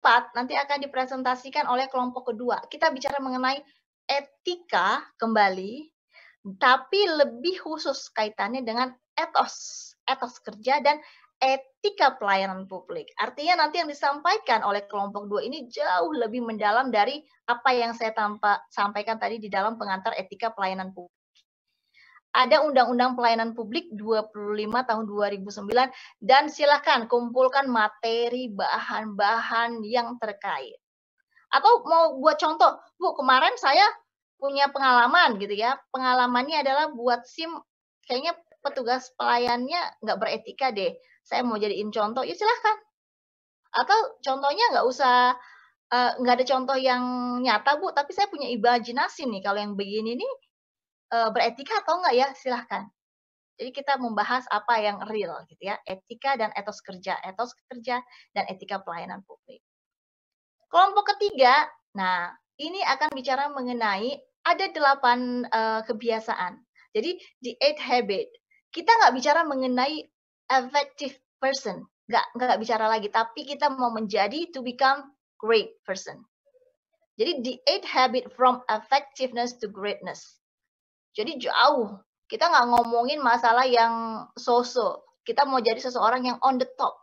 4 nanti akan dipresentasikan oleh kelompok kedua. Kita bicara mengenai etika kembali, tapi lebih khusus kaitannya dengan etos kerja dan etika pelayanan publik. Artinya nanti yang disampaikan oleh kelompok 2 ini jauh lebih mendalam dari apa yang saya sampaikan tadi di dalam pengantar etika pelayanan publik. Ada Undang-Undang Pelayanan Publik 25 tahun 2009 dan silakan kumpulkan materi bahan-bahan yang terkait. Atau mau buat contoh, Bu, kemarin saya punya pengalaman gitu ya. Pengalamannya adalah buat SIM, kayaknya petugas pelayannya nggak beretika deh. Saya mau jadiin contoh, ya silahkan. Atau contohnya nggak usah, nggak ada contoh yang nyata, Bu, tapi saya punya imajinasi nih, kalau yang begini nih beretika atau enggak ya, silahkan. Jadi kita membahas apa yang real gitu ya, etika dan etos kerja dan etika pelayanan publik. Kelompok ketiga, nah ini akan bicara mengenai ada 8 kebiasaan. Jadi di 8 habit, kita nggak bicara mengenai effective person, nggak bicara lagi, tapi kita mau menjadi to become great person. Jadi the 8 habit from effectiveness to greatness. Jadi jauh, kita nggak ngomongin masalah yang so-so. Kita mau jadi seseorang yang on the top,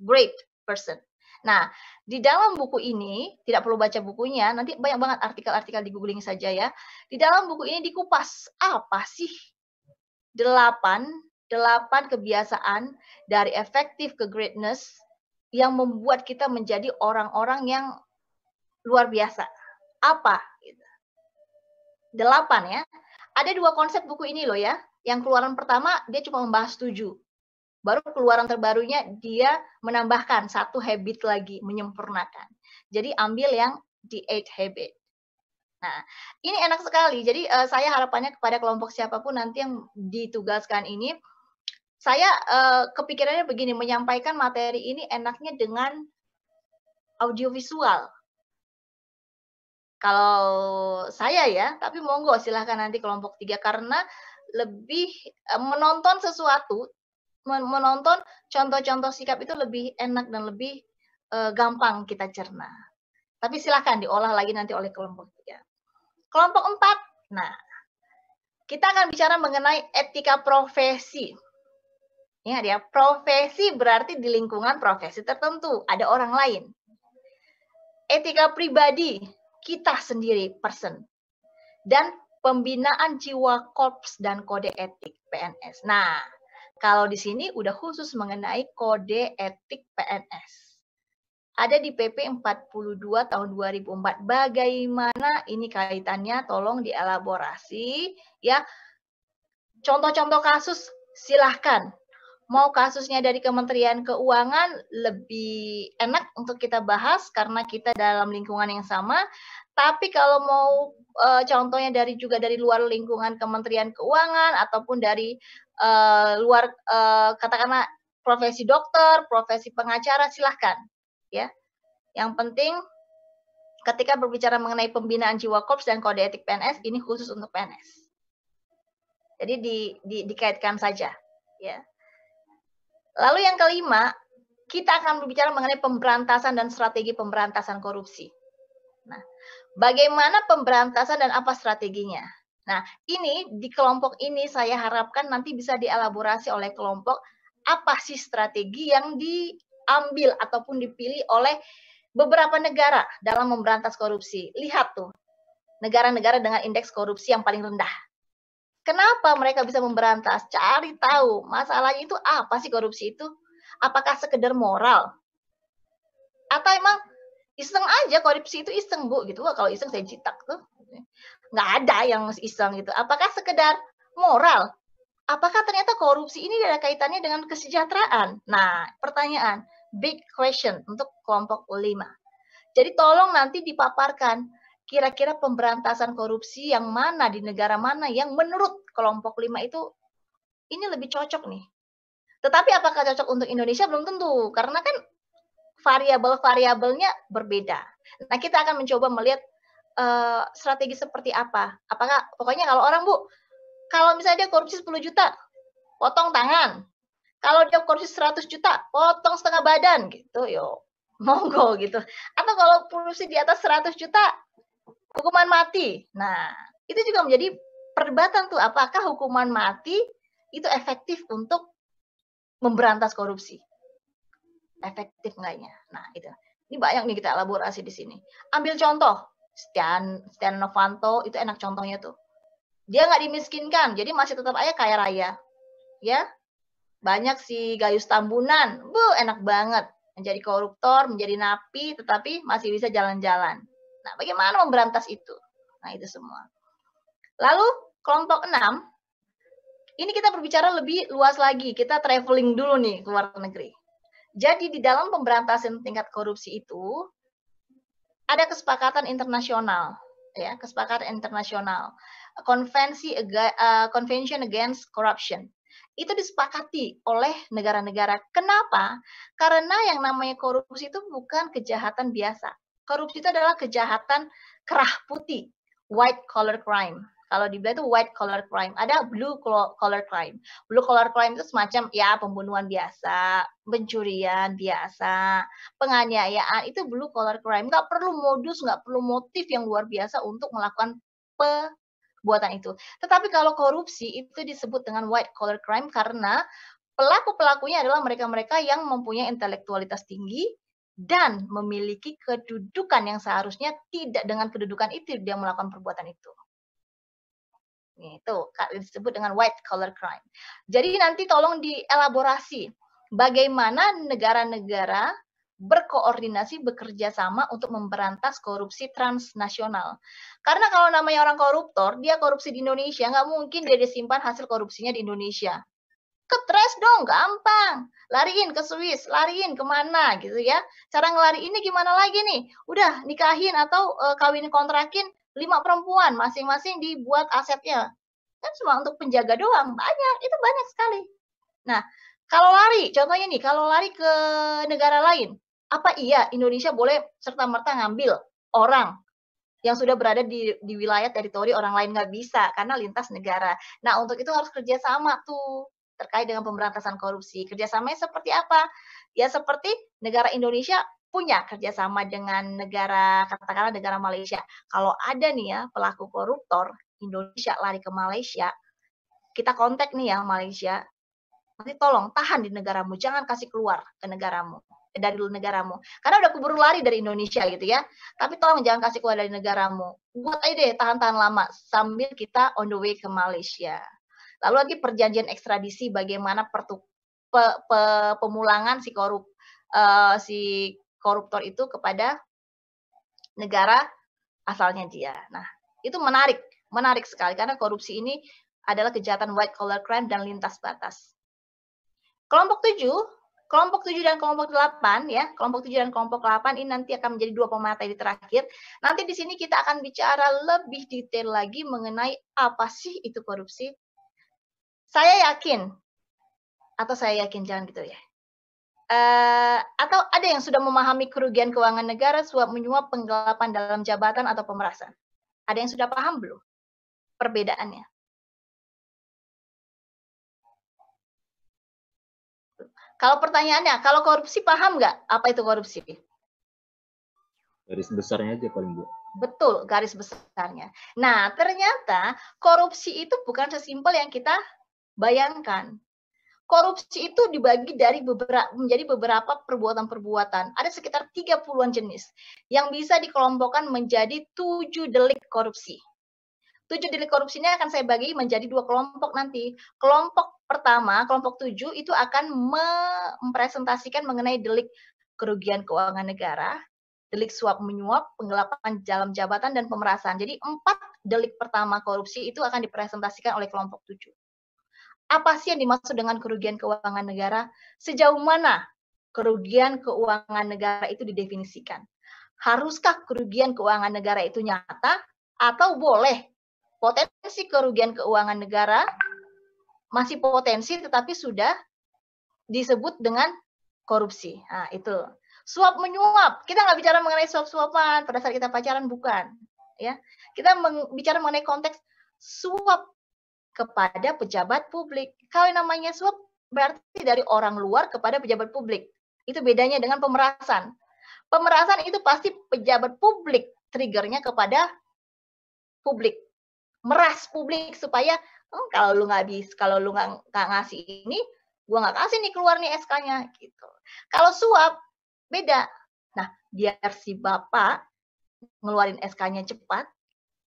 great person. Nah, di dalam buku ini, tidak perlu baca bukunya, nanti banyak banget artikel-artikel di googling saja ya. Di dalam buku ini dikupas, apa sih 8 kebiasaan dari effective ke greatness yang membuat kita menjadi orang-orang yang luar biasa. Apa? 8 ya. Ada 2 konsep buku ini loh ya. Yang keluaran pertama dia cuma membahas 7. Baru keluaran terbarunya dia menambahkan 1 habit lagi, menyempurnakan. Jadi ambil yang the 8 habit. Nah, ini enak sekali. Jadi saya harapannya kepada kelompok siapapun nanti yang ditugaskan ini, saya kepikirannya begini, menyampaikan materi ini enaknya dengan audiovisual. Kalau saya ya, tapi monggo silahkan nanti kelompok 3 karena lebih menonton sesuatu, menonton contoh-contoh sikap itu lebih enak dan lebih gampang kita cerna. Tapi silahkan diolah lagi nanti oleh kelompok 3. Kelompok 4, nah kita akan bicara mengenai etika profesi. Ingat ya, profesi berarti di lingkungan profesi tertentu, ada orang lain. Etika pribadi, kita sendiri person. Dan pembinaan jiwa korps dan kode etik PNS. Nah, kalau di sini udah khusus mengenai kode etik PNS. Ada di PP 42 tahun 2004. Bagaimana ini kaitannya? Tolong dielaborasi ya. Contoh-contoh kasus silahkan. Mau kasusnya dari Kementerian Keuangan lebih enak untuk kita bahas karena kita dalam lingkungan yang sama. Tapi kalau mau contohnya juga dari luar lingkungan Kementerian Keuangan ataupun dari luar katakanlah profesi dokter, profesi pengacara, silahkan ya. Yang penting ketika berbicara mengenai pembinaan jiwa korps dan kode etik PNS, ini khusus untuk PNS. Jadi dikaitkan saja ya. Lalu yang kelima, kita akan berbicara mengenai pemberantasan dan strategi pemberantasan korupsi. Nah, bagaimana pemberantasan dan apa strateginya? Nah, ini di kelompok ini saya harapkan nanti bisa dielaborasi oleh kelompok apa sih strategi yang diambil ataupun dipilih oleh beberapa negara dalam memberantas korupsi. Lihat tuh, negara-negara dengan indeks korupsi yang paling rendah. Kenapa mereka bisa memberantas? Cari tahu, masalahnya itu apa sih korupsi itu? Apakah sekedar moral? Atau emang iseng aja, korupsi itu iseng, Bu, gitu. Wah, kalau iseng saya jitak tuh. Nggak ada yang iseng gitu. Apakah sekedar moral? Apakah ternyata korupsi ini ada kaitannya dengan kesejahteraan? Nah, pertanyaan, big question untuk kelompok 5. Jadi tolong nanti dipaparkan, kira-kira pemberantasan korupsi yang mana di negara mana yang menurut kelompok 5 itu ini lebih cocok nih. Tetapi apakah cocok untuk Indonesia belum tentu, karena kan variabel-variabelnya berbeda. Nah, kita akan mencoba melihat strategi seperti apa. Apakah pokoknya kalau orang, Bu, kalau misalnya dia korupsi 10 juta, potong tangan. Kalau dia korupsi 100 juta, potong setengah badan gitu, yo. monggo gitu. Atau kalau korupsi di atas 100 juta, hukuman mati. Nah, itu juga menjadi perdebatan tuh, apakah hukuman mati itu efektif untuk memberantas korupsi? Efektif enggaknya? Nah, itu. Ini banyak nih kita elaborasi di sini. Ambil contoh, Stiano Novanto itu enak contohnya tuh. Dia nggak dimiskinkan, jadi masih tetap aja kaya raya. Ya, banyak si Gayus Tambunan, enak banget. Menjadi koruptor, menjadi napi, tetapi masih bisa jalan-jalan. Nah, bagaimana memberantas itu? Nah, itu semua. Lalu, kelompok 6, ini kita berbicara lebih luas lagi. Kita traveling dulu nih ke luar negeri. Jadi, di dalam pemberantasan tingkat korupsi itu, ada kesepakatan internasional. Ya, kesepakatan internasional. Convention Against Corruption. Itu disepakati oleh negara-negara. Kenapa? Karena yang namanya korupsi itu bukan kejahatan biasa. Korupsi itu adalah kejahatan kerah putih, white collar crime. Kalau dibilang itu white collar crime, ada blue collar crime. Blue collar crime itu semacam ya pembunuhan biasa, pencurian biasa, penganiayaan, itu blue collar crime. Nggak perlu modus, nggak perlu motif yang luar biasa untuk melakukan perbuatan itu. Tetapi kalau korupsi itu disebut dengan white collar crime karena pelaku-pelakunya adalah mereka-mereka yang mempunyai intelektualitas tinggi dan memiliki kedudukan yang seharusnya tidak dengan kedudukan itu dia melakukan perbuatan itu. Itu disebut dengan white collar crime. Jadi nanti tolong dielaborasi bagaimana negara-negara berkoordinasi bekerja sama untuk memberantas korupsi transnasional. Karena kalau namanya orang koruptor, dia korupsi di Indonesia, nggak mungkin dia disimpan hasil korupsinya di Indonesia. Ketres dong, gampang. Lariin ke Swiss, lariin kemana gitu ya. Cara ngelariinnya gimana lagi nih? Udah nikahin atau kawin kontrakin 5 perempuan, masing-masing dibuat asetnya. Kan cuma untuk penjaga doang, banyak, itu banyak sekali. Nah, kalau lari, contohnya nih, kalau lari ke negara lain, apa iya Indonesia boleh serta-merta ngambil orang yang sudah berada di wilayah teritori orang lain? Nggak bisa, karena lintas negara. Nah, untuk itu harus kerjasama tuh, terkait dengan pemberantasan korupsi. Kerjasamanya seperti apa? Ya seperti negara Indonesia punya kerjasama dengan negara, katakanlah negara Malaysia. Kalau ada nih ya pelaku koruptor Indonesia lari ke Malaysia, kita kontak nih ya Malaysia, nanti tolong tahan di negaramu, jangan kasih keluar ke negaramu, dari negaramu. Karena udah keburu lari dari Indonesia gitu ya. Tapi tolong jangan kasih keluar dari negaramu. Buat aja deh tahan-tahan lama sambil kita on the way ke Malaysia. Lalu lagi perjanjian ekstradisi bagaimana pemulangan si koruptor itu kepada negara asalnya dia. Nah, itu menarik sekali karena korupsi ini adalah kejahatan white collar crime dan lintas batas. Kelompok 7 dan kelompok 8 ya, kelompok 7 dan kelompok 8 ini nanti akan menjadi 2 pemateri terakhir. Nanti di sini kita akan bicara lebih detail lagi mengenai apa sih itu korupsi. Saya yakin jangan gitu ya. Atau ada yang sudah memahami kerugian keuangan negara, suap menyuap, penggelapan dalam jabatan atau pemerasan? Ada yang sudah paham belum perbedaannya? Kalau pertanyaannya, kalau korupsi paham nggak apa itu korupsi? Garis besarnya aja paling Bu. Betul, garis besarnya. Nah, ternyata korupsi itu bukan sesimpel yang kita bayangkan. Korupsi itu dibagi menjadi beberapa perbuatan-perbuatan. Ada sekitar 30-an jenis yang bisa dikelompokkan menjadi 7 delik korupsi. 7 delik korupsi ini akan saya bagi menjadi 2 kelompok nanti. Kelompok pertama, kelompok 7 itu akan mempresentasikan mengenai delik kerugian keuangan negara, delik suap menyuap, penggelapan dalam jabatan, dan pemerasan. Jadi 4 delik pertama korupsi itu akan dipresentasikan oleh kelompok 7. Apa sih yang dimaksud dengan kerugian keuangan negara? Sejauh mana kerugian keuangan negara itu didefinisikan? Haruskah kerugian keuangan negara itu nyata atau boleh potensi kerugian keuangan negara masih potensi tetapi sudah disebut dengan korupsi? Nah, itu. Suap menyuap, kita nggak bicara mengenai suap-suapan pada saat kita pacaran, bukan. Ya, kita bicara mengenai konteks suap kepada pejabat publik. Kalau namanya suap berarti dari orang luar kepada pejabat publik. Itu bedanya dengan pemerasan. Pemerasan itu pasti pejabat publik, triggernya kepada publik. Meras publik supaya, kalau lu nggak ngasih ini, gua nggak kasih nih keluar nih SK-nya, gitu. Kalau suap, beda. Nah, biar si bapak ngeluarin SK-nya cepat,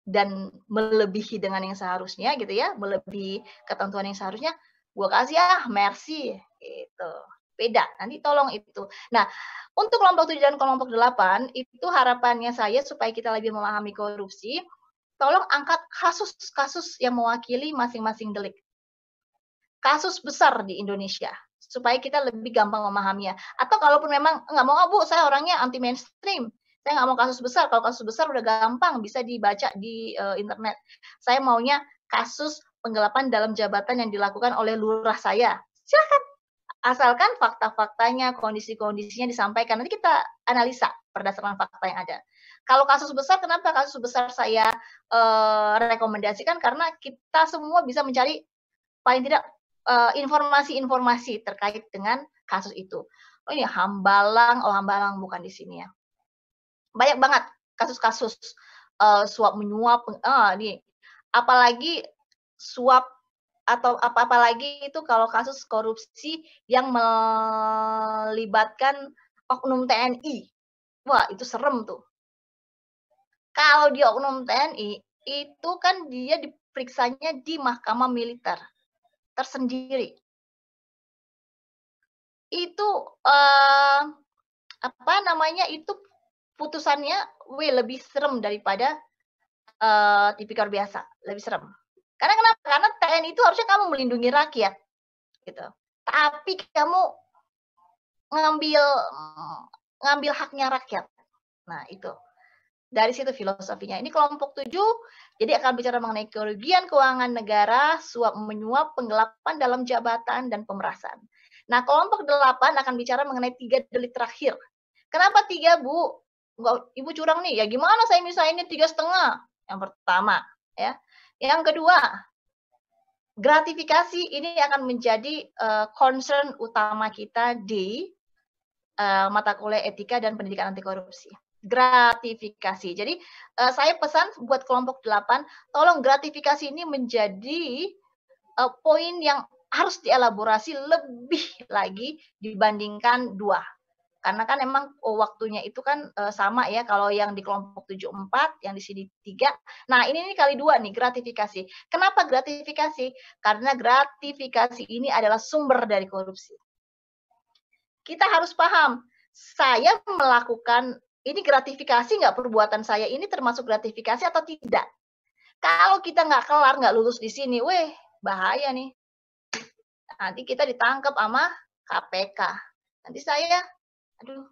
dan melebihi dengan yang seharusnya gitu ya, melebihi ketentuan yang seharusnya, gua kasih mercy gitu. Beda, nanti tolong itu. Nah, untuk kelompok 7 dan kelompok 8 itu harapannya saya supaya kita lebih memahami korupsi, tolong angkat kasus-kasus yang mewakili masing-masing delik. Kasus besar di Indonesia supaya kita lebih gampang memahaminya. Atau kalaupun memang nggak mau, Bu, saya orangnya anti mainstream. Saya nggak mau kasus besar. Kalau kasus besar udah gampang bisa dibaca di internet. Saya maunya kasus penggelapan dalam jabatan yang dilakukan oleh lurah saya. Silakan. Asalkan fakta-faktanya, kondisi-kondisinya disampaikan. Nanti kita analisa berdasarkan fakta yang ada. Kalau kasus besar, kenapa kasus besar saya rekomendasikan? Karena kita semua bisa mencari paling tidak informasi-informasi terkait dengan kasus itu. Oh ini Hambalang bukan di sini ya. Banyak banget kasus-kasus suap menyuap, nih. Apalagi suap atau apalagi itu kalau kasus korupsi yang melibatkan oknum TNI. Wah, itu serem tuh. Kalau dia oknum TNI, itu kan dia diperiksanya di mahkamah militer tersendiri. Itu apa namanya, itu putusannya lebih serem daripada tipikor biasa, lebih serem. Karena kenapa? Karena TNI itu harusnya kamu melindungi rakyat, gitu. Tapi kamu ngambil haknya rakyat. Nah, itu. Dari situ filosofinya. Ini kelompok 7, jadi akan bicara mengenai kerugian keuangan negara, suap menyuap, penggelapan dalam jabatan, dan pemerasan. Nah, kelompok 8 akan bicara mengenai 3 delik terakhir. Kenapa 3, Bu? Enggak, Ibu curang nih. Ya gimana saya misalnya 3,5? Yang pertama, ya. Yang kedua, gratifikasi ini akan menjadi concern utama kita di mata kuliah etika dan pendidikan anti korupsi. Gratifikasi. Jadi saya pesan buat kelompok 8, tolong gratifikasi ini menjadi poin yang harus dielaborasi lebih lagi dibandingkan 2. Karena kan emang waktunya itu kan sama ya, kalau yang di kelompok 7 4, yang di sini 3. Nah, ini kali 2 nih, gratifikasi. Kenapa gratifikasi? Karena gratifikasi ini adalah sumber dari korupsi. Kita harus paham, saya melakukan ini gratifikasi nggak, perbuatan saya ini termasuk gratifikasi atau tidak? Kalau kita nggak kelar, nggak lulus di sini, bahaya nih. Nanti kita ditangkap sama KPK. Nanti saya, aduh,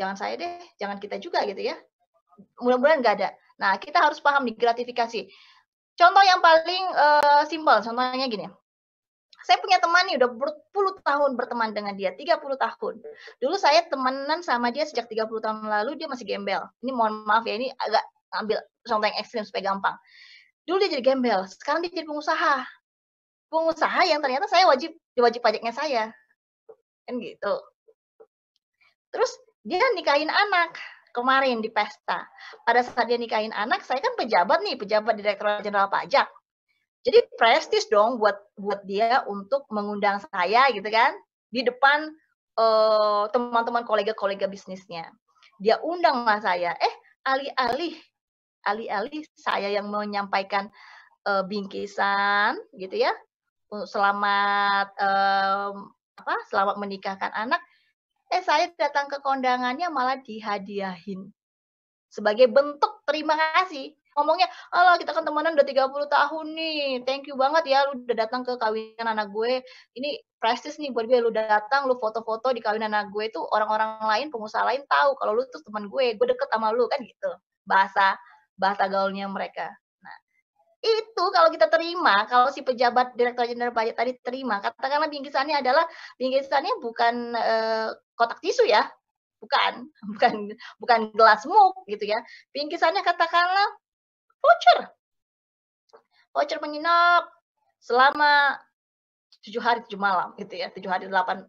jangan saya deh, jangan kita juga gitu ya. Mudah-mudahan nggak ada. Nah, kita harus paham nih gratifikasi. Contoh yang paling simpel, contohnya gini. Saya punya teman nih udah berpuluh tahun berteman dengan dia, 30 tahun. Dulu saya temenan sama dia sejak 30 tahun lalu, dia masih gembel. Ini mohon maaf ya, ini agak ambil contoh yang ekstrim supaya gampang. Dulu dia jadi gembel, sekarang dia jadi pengusaha. Pengusaha yang ternyata saya wajib pajaknya saya. Kan gitu. Terus dia nikahin anak kemarin di pesta. Pada saat dia nikahin anak, saya kan pejabat Direktorat Jenderal Pajak. Jadi prestis dong buat dia untuk mengundang saya gitu kan di depan teman-teman kolega-kolega bisnisnya. Dia undang lah saya. Alih-alih saya yang menyampaikan bingkisan gitu ya, selamat selamat menikahkan anak, saya datang ke kondangannya malah dihadiahin. Sebagai bentuk terima kasih. Ngomongnya, "Alah kita kan temenan udah 30 tahun nih, thank you banget ya lu udah datang ke kawinan anak gue. Ini prestis nih buat gue, lu datang, lu foto-foto di kawinan anak gue tuh orang-orang lain, pengusaha lain tahu kalau lu tuh teman gue deket sama lu," kan gitu. Bahasa gaulnya mereka. Nah, itu kalau kita terima, kalau si pejabat Direktur Jenderal Pajak tadi terima, katakanlah bingkisannya bukan kotak tisu ya, bukan gelas muk gitu ya. Bingkisannya katakanlah voucher menginap selama 7 hari 7 malam gitu ya. 7 hari 8,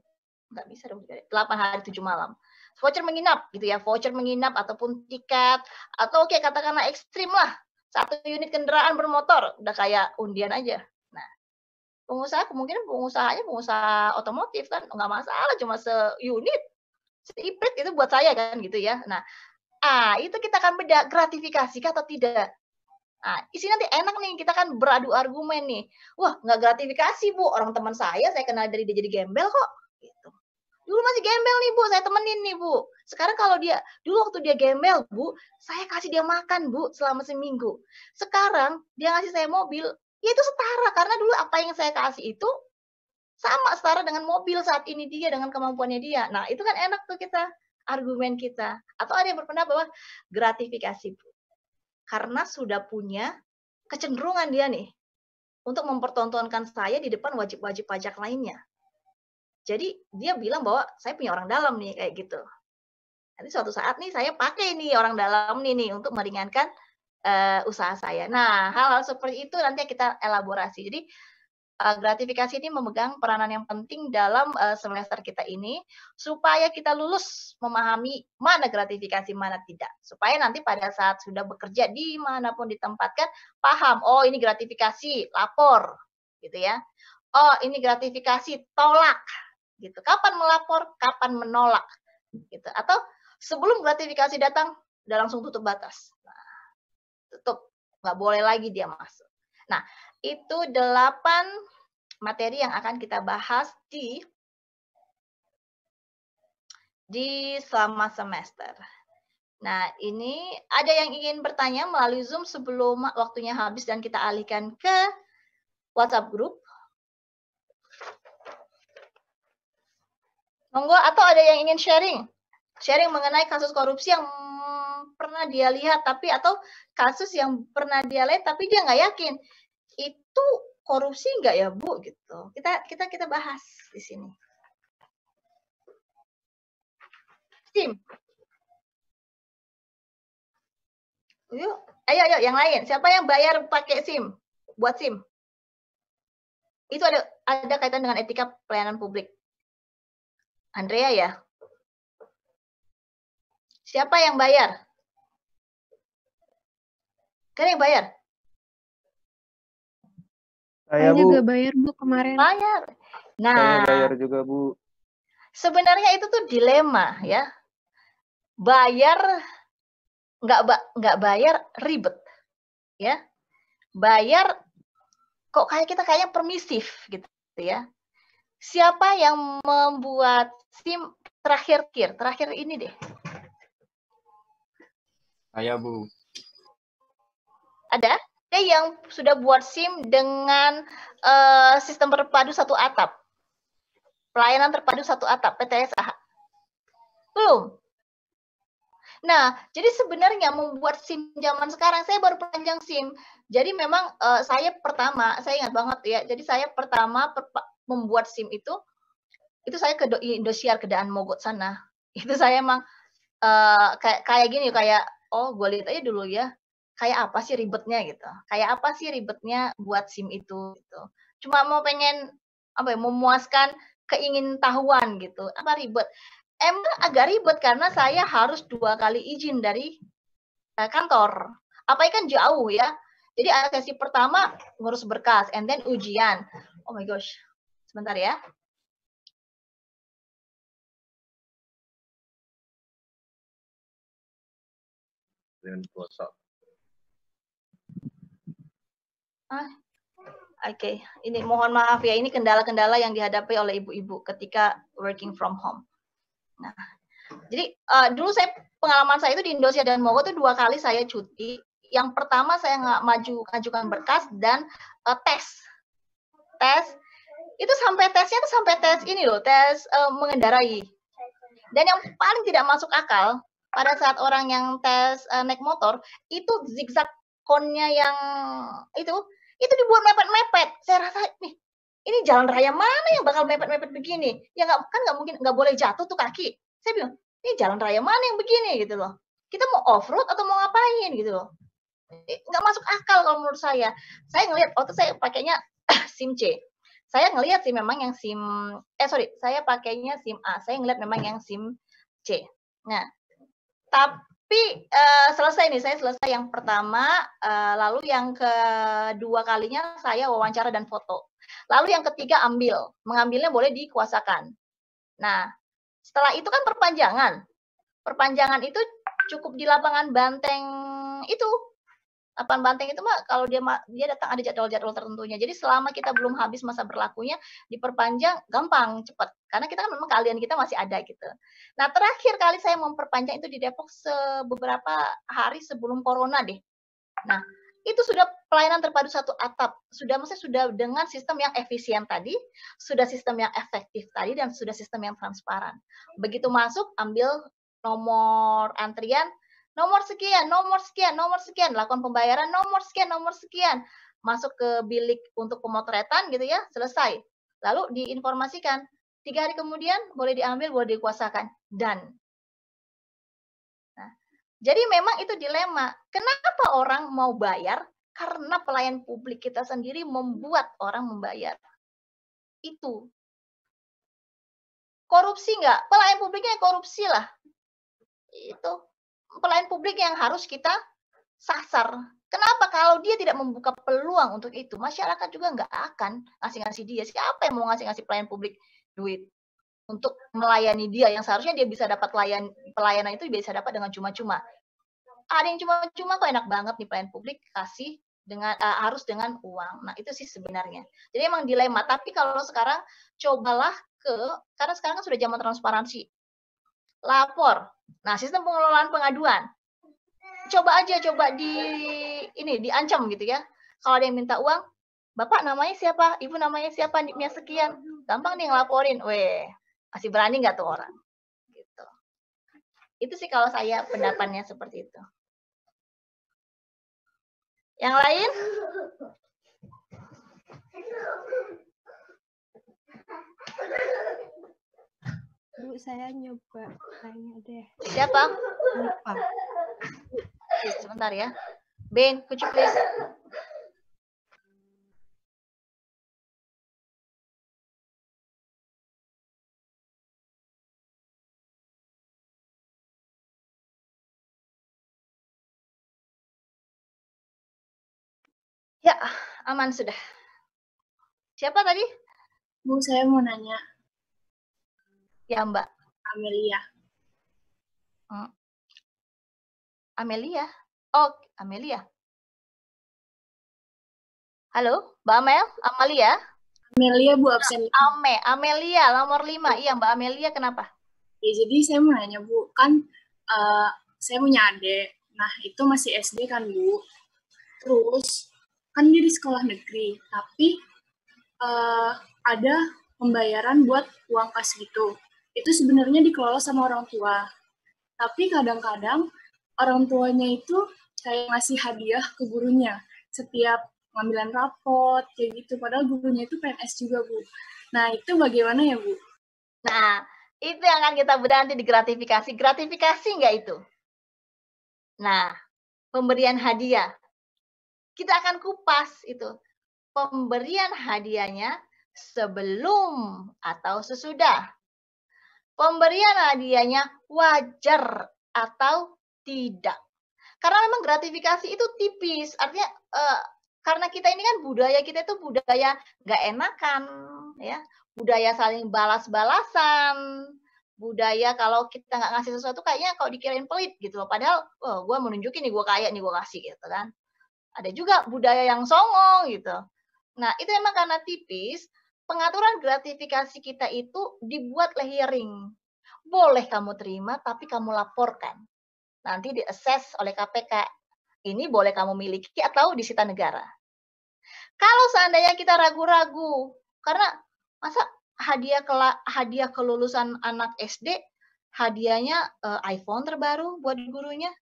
nggak bisa dong, 8 hari 7 malam. voucher menginap gitu ya, voucher menginap ataupun tiket, atau oke katakanlah ekstrim lah, 1 unit kendaraan bermotor, udah kayak undian aja. Nah, pengusaha kemungkinan pengusahanya pengusaha otomotif kan, nggak masalah cuma seunit, seiprit itu buat saya kan gitu ya. Nah, itu kita akan beda, gratifikasi atau tidak. Nah, isi nanti enak nih, kita kan beradu argumen nih. Wah, nggak gratifikasi, Bu. Orang teman saya kenal dari dia jadi gembel kok. Gitu. Dulu masih gembel nih, Bu. Saya temenin nih, Bu. Sekarang kalau dulu waktu dia gembel, Bu, saya kasih dia makan, Bu, selama seminggu. Sekarang, dia ngasih saya mobil, ya itu setara. Karena dulu apa yang saya kasih itu, sama setara dengan mobil saat ini dia, dengan kemampuannya dia. Nah, itu kan enak tuh kita, argumen kita. Atau ada yang berpendapat bahwa gratifikasi, Bu. Karena sudah punya kecenderungan dia nih untuk mempertontonkan saya di depan wajib-wajib pajak lainnya. Jadi dia bilang bahwa saya punya orang dalam nih kayak gitu. Nanti suatu saat nih saya pakai nih orang dalam nih untuk meringankan usaha saya. Nah, hal-hal seperti itu nanti kita elaborasi. Jadi gratifikasi ini memegang peranan yang penting dalam semester kita ini supaya kita lulus memahami mana gratifikasi, mana tidak. Supaya nanti pada saat sudah bekerja dimanapun ditempatkan, paham, oh ini gratifikasi, lapor, gitu ya. Oh ini gratifikasi, tolak, gitu. Kapan melapor, kapan menolak, gitu. Atau sebelum gratifikasi datang, udah langsung tutup batas. Nah, tutup, nggak boleh lagi dia masuk. Nah, itu 8 materi yang akan kita bahas di selama semester. Nah, ini ada yang ingin bertanya melalui Zoom sebelum waktunya habis dan kita alihkan ke WhatsApp group. Monggo, atau ada yang ingin sharing mengenai kasus korupsi yang pernah dia lihat atau kasus yang pernah dia lihat tapi dia nggak yakin itu korupsi nggak ya Bu gitu. Kita bahas di sini. SIM. Yuk, ayo yang lain. Siapa yang bayar pakai SIM? Buat SIM. Itu ada kaitan dengan etika pelayanan publik. Andrea ya? Siapa yang bayar? Kan yang bayar? Saya juga bayar Bu kemarin. Bayar. Nah, saya bayar juga Bu. Sebenarnya itu tuh dilema ya. Bayar nggak bayar ribet ya. Bayar kok kita kayaknya permisif gitu ya. Siapa yang membuat SIM terakhir ini deh? Saya Bu. Ada yang sudah buat SIM dengan sistem terpadu satu atap. Pelayanan terpadu satu atap, PTSA. Belum. Nah, jadi sebenarnya membuat SIM zaman sekarang, saya baru panjang SIM. Jadi memang saya ingat banget ya, jadi saya pertama membuat SIM itu saya ke Indosiar, ke Daan Mogot sana. Itu saya emang kayak gini, kayak, oh gue lihat aja dulu ya, kayak apa sih ribetnya gitu. Kayak apa sih ribetnya buat SIM itu gitu. Cuma mau pengen memuaskan keingintahuan gitu. Apa ribet? Emang agak ribet karena saya harus 2 kali izin dari kantor. Apalagi kan jauh ya. Jadi sesi pertama ngurus berkas, and then ujian. Oh my gosh. Sebentar ya. Oke, ini mohon maaf ya, ini kendala-kendala yang dihadapi oleh ibu-ibu ketika working from home. Nah, jadi dulu pengalaman saya itu di Indosiar dan Mogot itu 2 kali saya cuti. Yang pertama saya ngajukan berkas dan tes. Itu tesnya itu sampai tes ini loh, tes mengendarai. Dan yang paling tidak masuk akal pada saat orang yang tes naik motor itu zigzag konnya yang itu dibuat mepet-mepet. Saya rasa nih, ini jalan raya mana yang bakal mepet-mepet begini? Ya nggak mungkin, nggak boleh jatuh tuh kaki. Saya bilang, ini jalan raya mana yang begini gitu loh. Kita mau off-road atau mau ngapain gitu loh. Nggak masuk akal kalau menurut saya. Saya ngelihat, waktu saya pakainya SIM C. Saya ngelihat sih memang yang SIM, saya pakainya SIM A. Saya ngelihat memang yang SIM C. Nah, tapi selesai nih, saya selesai yang pertama, lalu yang kedua kalinya saya wawancara dan foto. Lalu yang ketiga mengambilnya boleh dikuasakan. Nah, setelah itu kan perpanjangan. Perpanjangan itu cukup di lapangan banteng itu. Lapangan banteng itu mah kalau dia datang ada jadwal-jadwal tertentunya. Jadi selama kita belum habis masa berlakunya, diperpanjang gampang, cepat. Karena kita kan memang keahlian kita masih ada gitu. Nah, terakhir kali saya memperpanjang itu di Depok beberapa hari sebelum corona deh. Nah, itu sudah pelayanan terpadu satu atap. Maksudnya sudah dengan sistem yang efisien tadi, sudah sistem yang efektif tadi, dan sudah sistem yang transparan. Begitu masuk, ambil nomor antrian, nomor sekian, lakukan pembayaran, nomor sekian, masuk ke bilik untuk pemotretan gitu ya, selesai. Lalu diinformasikan, 3 hari kemudian boleh diambil, boleh dikuasakan, dan jadi memang itu dilema. Kenapa orang mau bayar? Karena pelayan publik kita sendiri membuat orang membayar. Itu. Korupsi nggak? Pelayan publiknya korupsi lah. Itu. Pelayan publik yang harus kita sasar. Kenapa? Kalau dia tidak membuka peluang untuk itu, masyarakat juga nggak akan ngasih-ngasih dia. Siapa yang mau ngasih-ngasih pelayan publik duit untuk melayani dia, yang seharusnya dia bisa dapat pelayanan itu bisa dapat dengan cuma-cuma. Ada yang cuma-cuma kok, enak banget nih pelayan publik kasih dengan harus dengan uang. Nah, itu sih sebenarnya. Jadi emang dilema, tapi kalau sekarang cobalah karena sekarang kan sudah zaman transparansi. Lapor. Nah, sistem pengelolaan pengaduan. Coba diancam gitu ya. Kalau ada yang minta uang, Bapak namanya siapa? Ibu namanya siapa? NIP-nya sekian. Gampang nih ngelaporin. Weh, masih berani nggak tuh orang? Gitu. Itu sih kalau saya pendapatnya seperti itu. Yang lain? Bu, saya nyoba tanya deh. Siapa? Lupa. Sebentar ya. Ben, could you please? Ya, aman sudah. Siapa tadi? Bu, saya mau nanya. Ya, Mbak. Amelia. Amelia? Oh, Amelia. Halo, Mbak Amel? Amalia? Amelia, Bu, absen. Amelia, nomor 5. Iya, Mbak Amelia, kenapa? Ya, jadi saya mau nanya, Bu. Kan saya punya adik. Nah, itu masih SD kan, Bu. Terus, kan dia di sekolah negeri. Tapi ada pembayaran buat uang kas gitu. Itu sebenarnya dikelola sama orang tua. Tapi kadang-kadang orang tuanya itu kayak ngasih hadiah ke gurunya setiap pengambilan rapot, kayak gitu. Padahal gurunya itu PNS juga, Bu. Nah, itu bagaimana ya, Bu? Nah, itu yang akan kita bedah nanti di gratifikasi. Gratifikasi nggak itu? Nah, pemberian hadiah. Kita akan kupas itu. Pemberian hadiahnya sebelum atau sesudah. Pemberian hadiahnya wajar atau tidak. Karena memang gratifikasi itu tipis. Artinya karena kita ini kan budaya kita itu budaya nggak enakan, ya, budaya saling balas-balasan, budaya kalau kita nggak ngasih sesuatu kayaknya kalau dikirain pelit gitu loh. Padahal, gue mau nunjukin nih gue kaya nih gue kasih gitu kan. Ada juga budaya yang songong gitu. Nah itu emang karena tipis. Pengaturan gratifikasi kita itu dibuat layering. Boleh kamu terima tapi kamu laporkan. Nanti di-assess oleh KPK. Ini boleh kamu miliki atau disita negara. Kalau seandainya kita ragu-ragu, karena masa hadiah kelulusan anak SD, hadiahnya iPhone terbaru buat gurunya,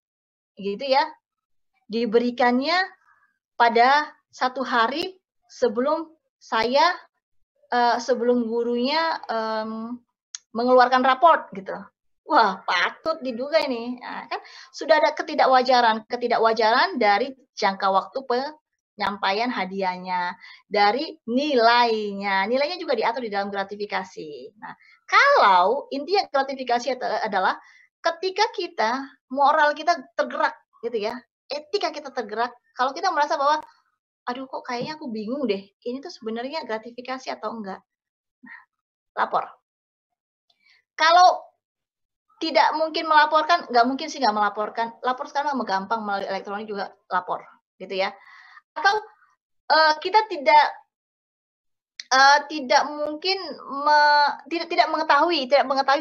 gitu ya. Diberikannya pada 1 hari sebelum sebelum gurunya mengeluarkan raport gitu. Wah, patut diduga ini. Nah, kan sudah ada ketidakwajaran dari jangka waktu penyampaian hadiahnya, dari nilainya. Nilainya juga diatur di dalam gratifikasi. Nah, kalau intinya gratifikasi adalah ketika kita, moral kita tergerak gitu ya, etika kita tergerak, kalau kita merasa bahwa, aduh kok kayaknya aku bingung deh, ini tuh sebenarnya gratifikasi atau enggak. Nah, lapor. Kalau tidak mungkin melaporkan, nggak mungkin sih nggak melaporkan. Lapor sekarang gampang melalui elektronik juga lapor, gitu ya. Atau kita tidak mungkin tidak mengetahui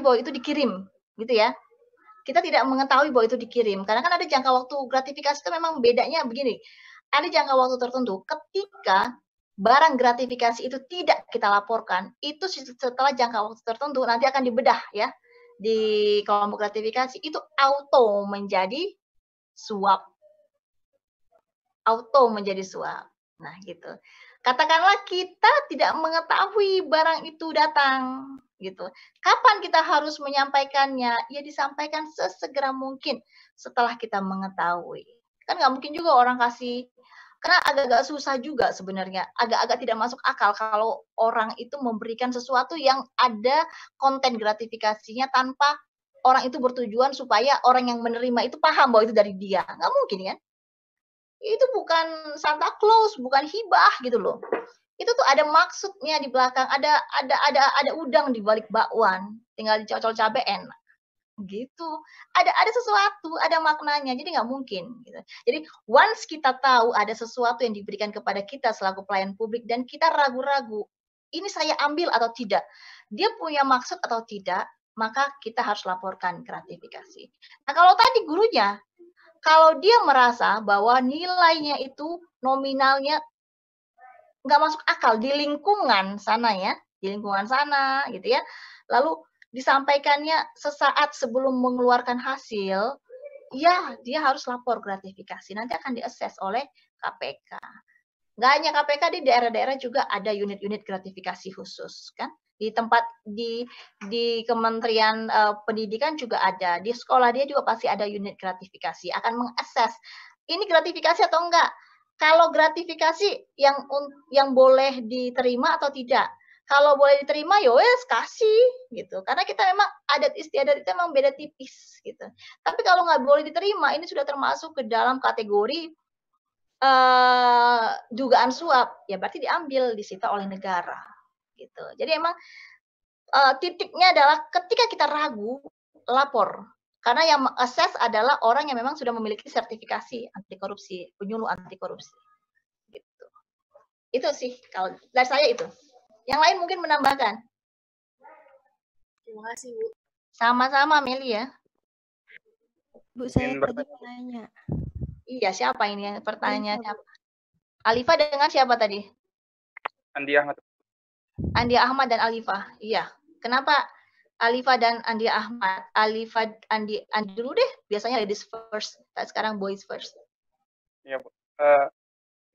bahwa itu dikirim, gitu ya. Kita tidak mengetahui bahwa itu dikirim, karena kan ada jangka waktu gratifikasi itu memang bedanya begini. Ada jangka waktu tertentu ketika barang gratifikasi itu tidak kita laporkan, itu setelah jangka waktu tertentu nanti akan dibedah ya di kelompok gratifikasi, itu auto menjadi suap. Auto menjadi suap. Nah, gitu. Katakanlah kita tidak mengetahui barang itu datang, gitu. Kapan kita harus menyampaikannya? Ya disampaikan sesegera mungkin setelah kita mengetahui. Kan nggak mungkin juga orang kasih, karena agak-agak susah juga sebenarnya, agak-agak tidak masuk akal kalau orang itu memberikan sesuatu yang ada konten gratifikasinya tanpa orang itu bertujuan supaya orang yang menerima itu paham bahwa itu dari dia. Nggak mungkin kan? Itu bukan Santa Claus, bukan hibah gitu loh. Itu tuh ada maksudnya di belakang, ada udang di balik bakwan, tinggal dicocol cabai enak. Gitu. Ada sesuatu, ada maknanya. Jadi nggak mungkin gitu. Jadi once kita tahu ada sesuatu yang diberikan kepada kita selaku pelayan publik dan kita ragu-ragu, ini saya ambil atau tidak, dia punya maksud atau tidak, maka kita harus laporkan gratifikasi. Nah, kalau tadi gurunya, kalau dia merasa bahwa nilainya itu nominalnya nggak masuk akal di lingkungan sana ya, di lingkungan sana gitu ya, lalu disampaikannya sesaat sebelum mengeluarkan hasil, ya dia harus lapor gratifikasi, nanti akan diakses oleh KPK. Nggak hanya KPK, di daerah-daerah juga ada unit-unit gratifikasi khusus kan. Di tempat di Kementerian Pendidikan juga ada, di sekolah dia juga pasti ada unit gratifikasi, akan mengakses ini gratifikasi atau enggak. Kalau gratifikasi yang boleh diterima atau tidak. Kalau boleh diterima ya wes kasih gitu. Karena kita memang adat istiadat itu memang beda tipis gitu. Tapi kalau nggak boleh diterima, ini sudah termasuk ke dalam kategori dugaan suap, ya berarti diambil, disita oleh negara gitu. Jadi emang titiknya adalah ketika kita ragu, lapor. Karena yang mengakses adalah orang yang memang sudah memiliki sertifikasi anti korupsi, penyuluh anti korupsi. Gitu. Itu sih kalau dari saya itu. Yang lain mungkin menambahkan. Terima kasih, Bu. Sama-sama, Meli ya. Bu, saya tadi mau nanya. Iya, siapa ini yang pertanyaan? Alifa dengan siapa tadi? Andi Ahmad. Andi Ahmad dan Alifa. Iya. Kenapa Alifa dan Andi Ahmad? Alifa, Andi dulu deh. Biasanya ladies first. Sekarang boys first. Iya, Bu.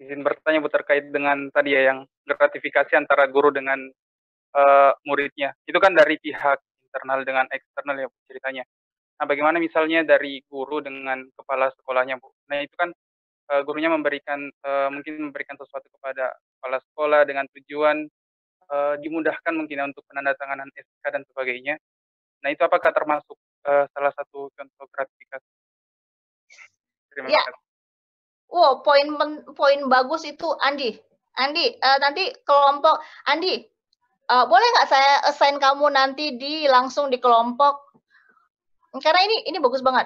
Izin bertanya, Bu, terkait dengan tadi ya yang gratifikasi antara guru dengan muridnya. Itu kan dari pihak internal dengan eksternal ya, Bu, ceritanya. Nah, bagaimana misalnya dari guru dengan kepala sekolahnya, Bu? Nah, itu kan gurunya mungkin memberikan sesuatu kepada kepala sekolah dengan tujuan dimudahkan mungkin ya untuk penandatanganan SK dan sebagainya. Nah, itu apakah termasuk salah satu contoh gratifikasi? Terima kasih. Wow, poin bagus itu Andi. Andi, nanti kelompok Andi, boleh nggak saya assign kamu nanti langsung di kelompok? Karena ini bagus banget.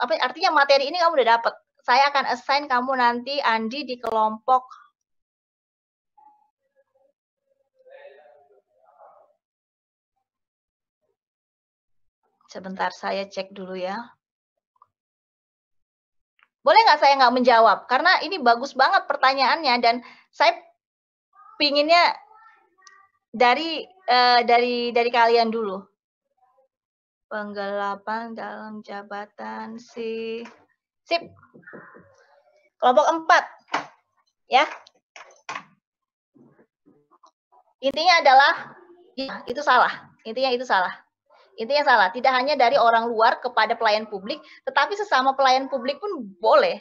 Apa artinya materi ini kamu udah dapat. Saya akan assign kamu nanti Andi di kelompok. Sebentar saya cek dulu ya. Boleh nggak saya nggak menjawab? Karena ini bagus banget pertanyaannya dan saya pinginnya dari kalian dulu. Penggelapan dalam jabatan sip. Kelompok 4. Ya. Intinya adalah ya, itu salah. Intinya itu salah. Intinya salah. Tidak hanya dari orang luar kepada pelayan publik, tetapi sesama pelayan publik pun boleh.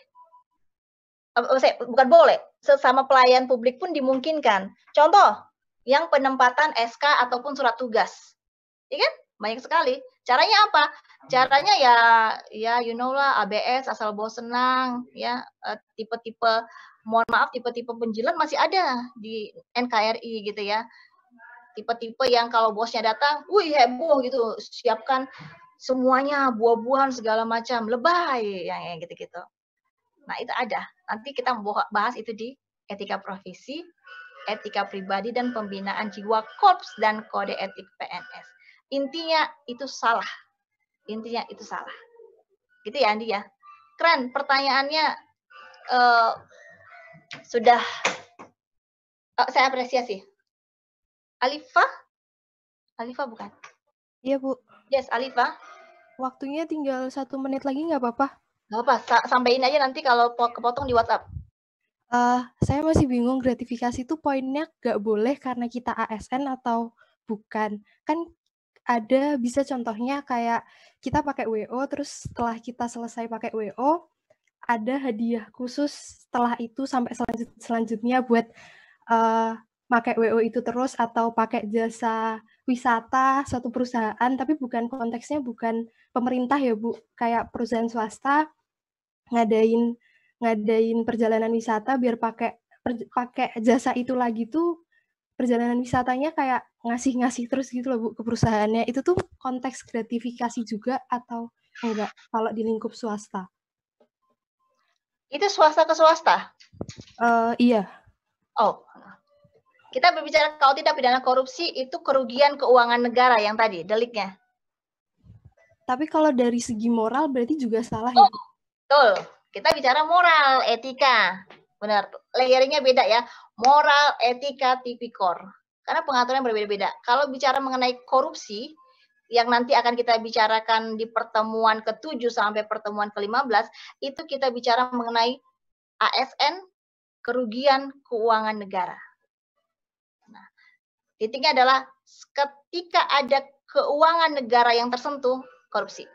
Bukan boleh. Sesama pelayan publik pun dimungkinkan. Contoh, yang penempatan SK ataupun surat tugas. Ya kan? banyak sekali. Caranya apa? Caranya ya you know lah, ABS, asal bawa senang, ya tipe-tipe, mohon maaf, tipe-tipe penjilat masih ada di NKRI gitu ya. Tipe-tipe yang kalau bosnya datang, wih heboh gitu, siapkan semuanya, buah-buahan segala macam, lebay, yang gitu-gitu. Nah itu ada. Nanti kita bahas itu di etika profesi, etika pribadi, dan pembinaan jiwa korps dan kode etik PNS. Intinya itu salah. Intinya itu salah. Gitu ya Andi ya. Keren, pertanyaannya sudah saya apresiasi. Alifa? Alifa bukan? Iya, Bu. Yes, Alifa. Waktunya tinggal 1 menit lagi nggak apa-apa? Nggak apa, sampaikan aja nanti kalau kepotong di WhatsApp. Saya masih bingung gratifikasi itu poinnya nggak boleh karena kita ASN atau bukan? Kan ada bisa contohnya kayak kita pakai WO, terus setelah kita selesai pakai WO, ada hadiah khusus setelah itu sampai selanjutnya buat pakai WO itu terus, atau pakai jasa wisata suatu perusahaan, tapi bukan konteksnya bukan pemerintah ya Bu, kayak perusahaan swasta ngadain perjalanan wisata biar pakai jasa itu lagi tuh, perjalanan wisatanya kayak ngasih terus gitu loh Bu ke perusahaannya. Itu tuh konteks gratifikasi juga atau enggak kalau di lingkup swasta? Itu swasta ke swasta? Iya. Oh, kita berbicara kalau tidak pidana korupsi itu kerugian keuangan negara yang tadi, deliknya. Tapi kalau dari segi moral berarti juga salah ya Bu? Betul. Kita bicara moral, etika. Benar, layering-nya beda ya. Moral, etika, tipikor. Karena pengaturan berbeda-beda. Kalau bicara mengenai korupsi, yang nanti akan kita bicarakan di pertemuan ke-7 sampai pertemuan ke-15, itu kita bicara mengenai ASN, kerugian keuangan negara. Nah, titiknya adalah ketika ada keuangan negara yang tersentuh, korupsi.